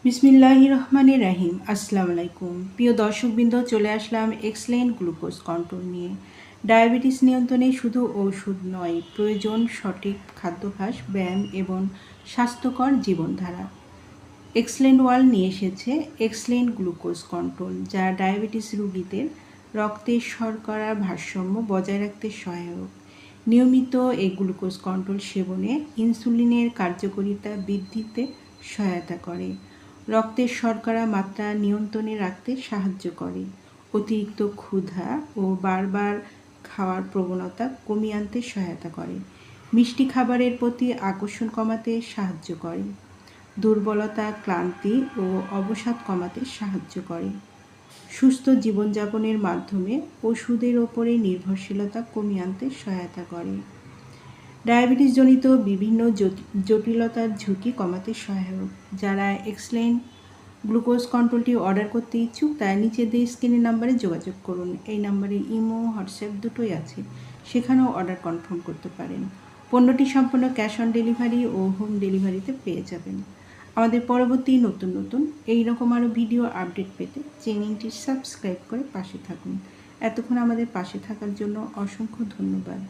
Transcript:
বিসমিল্লাহির রহমানির রাহিম। আসসালামু আলাইকুম প্রিয় দর্শকবৃন্দ, চলে আসলাম এক্সেলেন্ট গ্লুকোজ কন্ট্রোল নিয়ে। ডায়াবেটিস নিয়ন্ত্রণে শুধু ওষুধ নয়, প্রয়োজন সঠিক খাদ্যাভ্যাস, ব্যায়াম এবং স্বাস্থ্যকর জীবনধারা। এক্সেলেন্ট ওয়ার্ল্ড নিয়ে এসেছে এক্সেলেন্ট গ্লুকোজ কন্ট্রোল, যা ডায়াবেটিস রোগীদের রক্তের শর্করার ভারসাম্য বজায় রাখতে সহায়ক। নিয়মিত এই গ্লুকোজ কন্ট্রোল সেবনে ইনসুলিনের কার্যকারিতা বৃদ্ধিতে সহায়তা করে, রক্তের শর্করা মাত্রা নিয়ন্ত্রণে রাখতে সাহায্য করে, অতিরিক্ত ক্ষুধা ও বারবার খাওয়ার প্রবণতা কমিয়ে আনতে সহায়তা করে, মিষ্টি খাবারের প্রতি আকর্ষণ কমাতে সাহায্য করে, দুর্বলতা, ক্লান্তি ও অবসাদ কমাতে সাহায্য করে, সুস্থ জীবনযাপনের মাধ্যমে ওষুধের ওপরে নির্ভরশীলতা কমিয়ে আনতে সহায়তা করে, ডায়াবেটিসজনিত বিভিন্ন জটিলতার ঝুঁকি কমাতে সহায়ক। যারা এক্সেলেন্ট গ্লুকোজ কন্ট্রোলটি অর্ডার করতে ইচ্ছুক, তারা নিচে দিয়ে স্ক্রিনের নাম্বারে যোগাযোগ করুন। এই নাম্বারে ইমো, হোয়াটসঅ্যাপ দুটোই আছে, সেখানেও অর্ডার কনফার্ম করতে পারেন। পণ্যটি সম্পূর্ণ ক্যাশ অন ডেলিভারি ও হোম ডেলিভারিতে পেয়ে যাবেন। আমাদের পরবর্তী নতুন এইরকম আরও ভিডিও আপডেট পেতে চ্যানেলটি সাবস্ক্রাইব করে পাশে থাকুন। এতক্ষণ আমাদের পাশে থাকার জন্য অসংখ্য ধন্যবাদ।